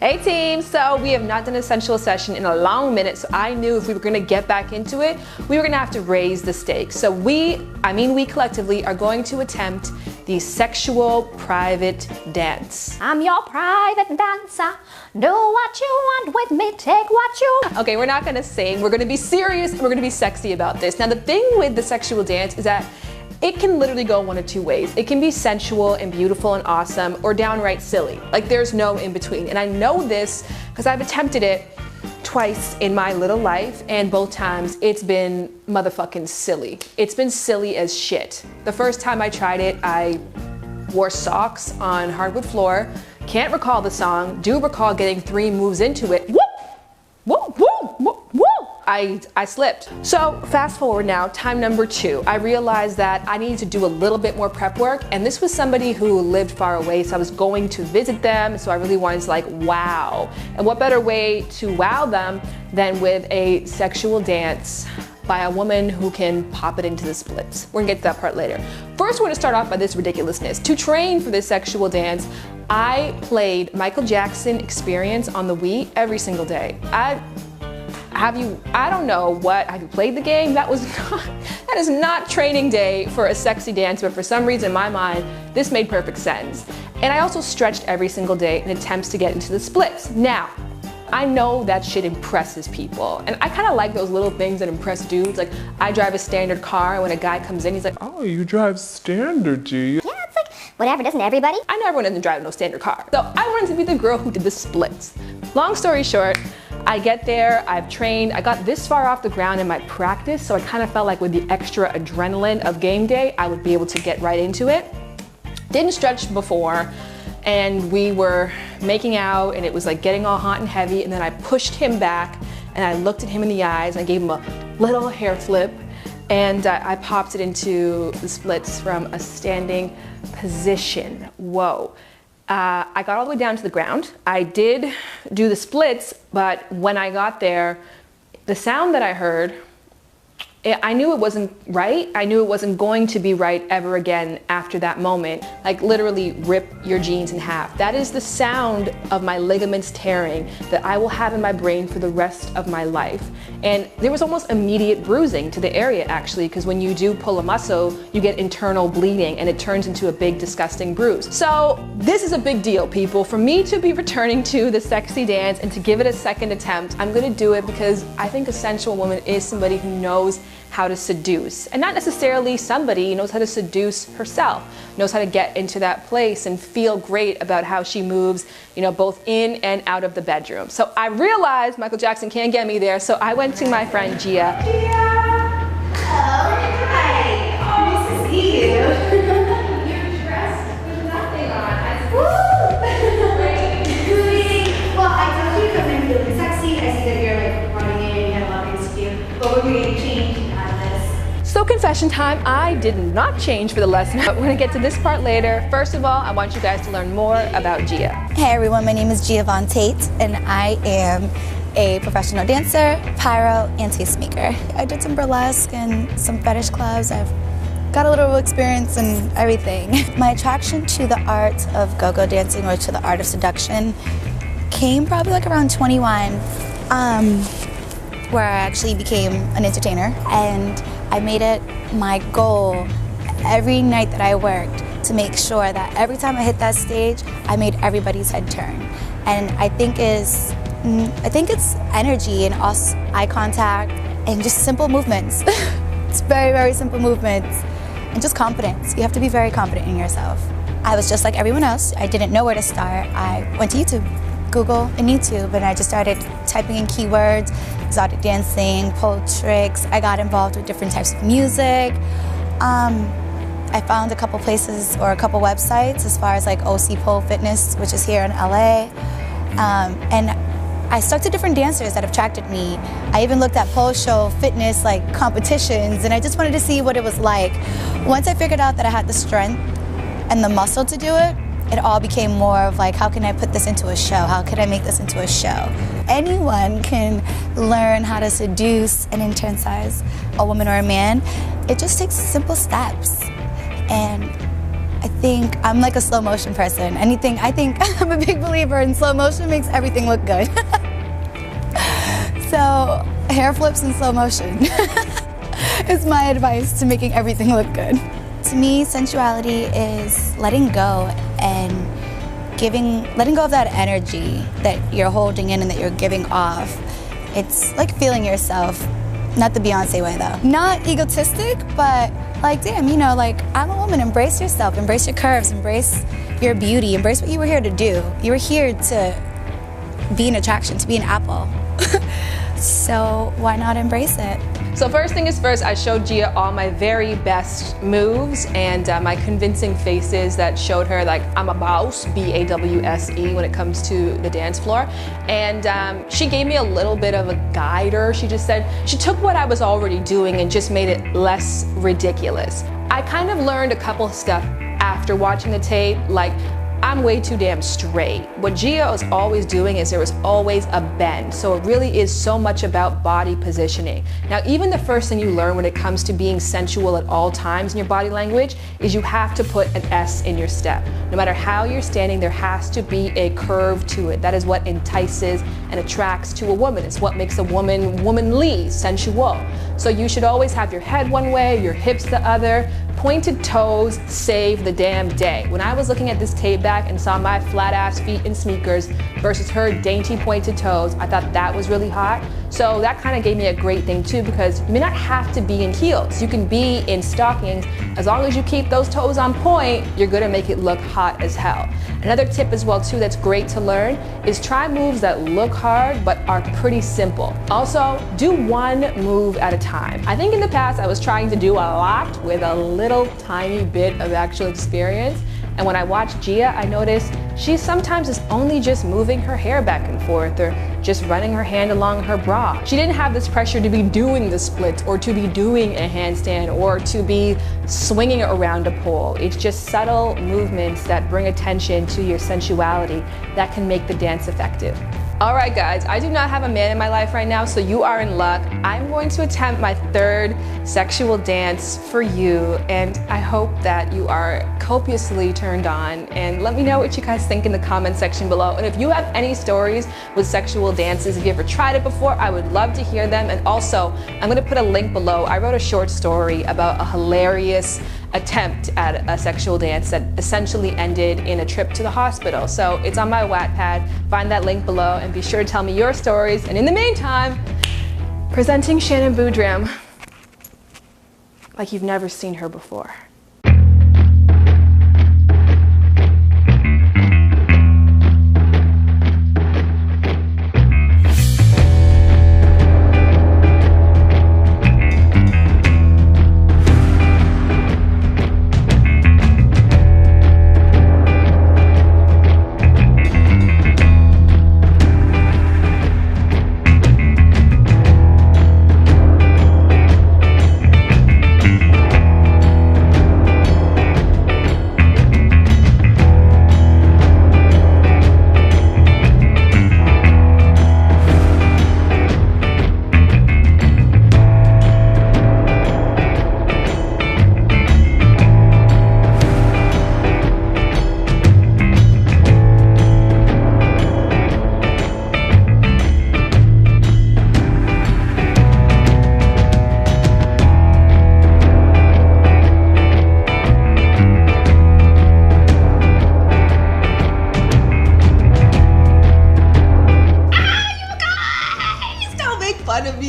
Hey team, so we have not done a sensual session in a long minute, so I knew if we were gonna get back into it, we were gonna have to raise the stakes. So we collectively are going to attempt the sexual private dance. I'm your private dancer. Do what you want with me, take what you... Okay, we're not gonna sing, we're gonna be serious, and we're gonna be sexy about this. Now the thing with the sexual dance is that it can literally go one of two ways. It can be sensual and beautiful and awesome, or downright silly. Like there's no in between. And I know this because I've attempted it twice in my little life, and both times it's been motherfucking silly. It's been silly as shit. The first time I tried it, I wore socks on hardwood floor. Can't recall the song, do recall getting 3 moves into it. Whoop! Whoop, whoop, whoop, whoop! I slipped. So fast forward now, time number 2. I realized that I needed to do a little bit more prep work, and this was somebody who lived far away, so I was going to visit them, so I really wanted to like wow. And what better way to wow them than with a sexual dance by a woman who can pop it into the splits. We're gonna get to that part later. First, we're gonna start off by this ridiculousness. To train for this sexual dance, I played Michael Jackson Experience on the Wii every single day. I don't know what, have you played the game? That is not training day for a sexy dance, but for some reason in my mind, this made perfect sense. And I also stretched every single day in attempts to get into the splits. Now, I know that shit impresses people, and I kind of like those little things that impress dudes. Like, I drive a standard car, and when a guy comes in, he's like, oh, you drive standard, do you? Yeah, it's like, whatever, doesn't everybody? I know everyone doesn't drive no standard car. So I wanted to be the girl who did the splits. Long story short, I get there, I've trained, I got this far off the ground in my practice, so I kind of felt like with the extra adrenaline of game day, I would be able to get right into it. Didn't stretch before, and we were making out, and it was like getting all hot and heavy, and then I pushed him back, and I looked at him in the eyes, and I gave him a little hair flip, and I popped it into the splits from a standing position. Whoa. I got all the way down to the ground. I did do the splits, but when I got there, the sound that I heard, I knew it wasn't right. I knew it wasn't going to be right ever again after that moment. Like literally rip your jeans in half. That is the sound of my ligaments tearing that I will have in my brain for the rest of my life. And there was almost immediate bruising to the area actually, because when you do pull a muscle, you get internal bleeding and it turns into a big disgusting bruise. So this is a big deal, people. For me to be returning to the sexy dance and to give it a second attempt, I'm gonna do it because I think a sensual woman is somebody who knows how to seduce, and not necessarily somebody who knows how to seduce herself, knows how to get into that place and feel great about how she moves, you know, both in and out of the bedroom. So I realized Michael Jackson can't get me there, so I went to my friend Gia. Gia! Oh, hi! Oh, nice to see you. You're dressed with nothing on. Woo! Well, I told you to come in feeling sexy. I see that you're like running in, you have a lot of things to do, but we're going to change. So confession time, I did not change for the lesson, but we're gonna get to this part later. First of all, I want you guys to learn more about Gia. Hey everyone, my name is Gia Von Tate, and I am a professional dancer, pyro, and tastemaker. I did some burlesque and some fetish clubs. I've got a little experience in everything. My attraction to the art of go-go dancing, or to the art of seduction, came probably like around 21, where I actually became an entertainer, and I made it my goal every night that I worked to make sure that every time I hit that stage, I made everybody's head turn. And I think it's energy and eye contact and just simple movements. It's very, very simple movements, and just confidence. You have to be very confident in yourself. I was just like everyone else. I didn't know where to start. I went to YouTube, Google and YouTube, and I just started typing in keywords, exotic dancing, pole tricks. I got involved with different types of music. I found a couple places or a couple websites as far as like OC Pole Fitness, which is here in LA. And I stuck to different dancers that attracted me. I even looked at pole show fitness like competitions, and I just wanted to see what it was like. Once I figured out that I had the strength and the muscle to do it, it all became more of like, how can I put this into a show? How can I make this into a show? Anyone can learn how to seduce and internalize a woman or a man. It just takes simple steps. And I think I'm like a slow motion person. I think I'm a big believer in slow motion makes everything look good. So hair flips in slow motion is my advice to making everything look good. To me, sensuality is letting go and letting go of that energy that you're holding in and that you're giving off. It's like feeling yourself, not the Beyonce way though. Not egotistic, but like, damn, you know, like, I'm a woman, embrace yourself, embrace your curves, embrace your beauty, embrace what you were here to do. You were here to be an attraction, to be an apple. So why not embrace it? So first thing is first, I showed Gia all my very best moves and my convincing faces that showed her like I'm a boss, B-A-W-S-E, when it comes to the dance floor. And she gave me a little bit of a guider. She just said, she took what I was already doing and just made it less ridiculous. I kind of learned a couple stuff after watching the tape, like I'm way too damn straight. What Gia was always doing is there was always a bend. So it really is so much about body positioning. Now, even the first thing you learn when it comes to being sensual at all times in your body language is you have to put an S in your step. No matter how you're standing, there has to be a curve to it. That is what entices and attracts to a woman. It's what makes a woman womanly, sensual. So you should always have your head one way, your hips the other. Pointed toes save the damn day. When I was looking at this tape back and saw my flat ass feet in sneakers versus her dainty pointed toes, I thought that was really hot. So that kind of gave me a great thing too, because you may not have to be in heels. You can be in stockings. As long as you keep those toes on point, you're gonna make it look hot as hell. Another tip as well too that's great to learn is try moves that look hard but are pretty simple. Also, do one move at a time. I think in the past I was trying to do a lot with a little tiny bit of actual experience. And when I watched Gia, I noticed she sometimes is only just moving her hair back and forth or just running her hand along her bra. She didn't have this pressure to be doing the splits or to be doing a handstand or to be swinging around a pole. It's just subtle movements that bring attention to your sensuality that can make the dance effective. All right, guys, I do not have a man in my life right now, so you are in luck. I'm going to attempt my third sexual dance for you, and I hope that you are copiously turned on. And let me know what you guys think in the comment section below. And if you have any stories with sexual dances, if you ever tried it before, I would love to hear them. And also, I'm gonna put a link below. I wrote a short story about a hilarious attempt at a sexual dance that essentially ended in a trip to the hospital. So it's on my Wattpad. Find that link below and be sure to tell me your stories. And in the meantime, presenting Shannon Boodram like you've never seen her before.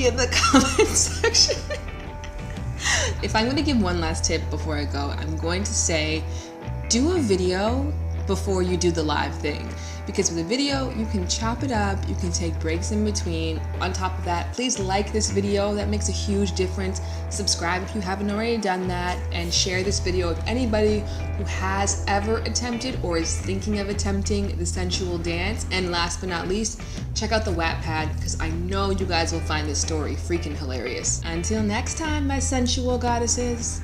In the comment section. If I'm going to give one last tip before I go, I'm going to say do a video before you do the live thing, because with a video you can chop it up, you can take breaks in between. On top of that, please like this video, that makes a huge difference. Subscribe if you haven't already done that, and share this video with anybody who has ever attempted or is thinking of attempting the sensual dance. And last but not least, check out the Wattpad, because I know you guys will find this story freaking hilarious. Until next time, my sensual goddesses.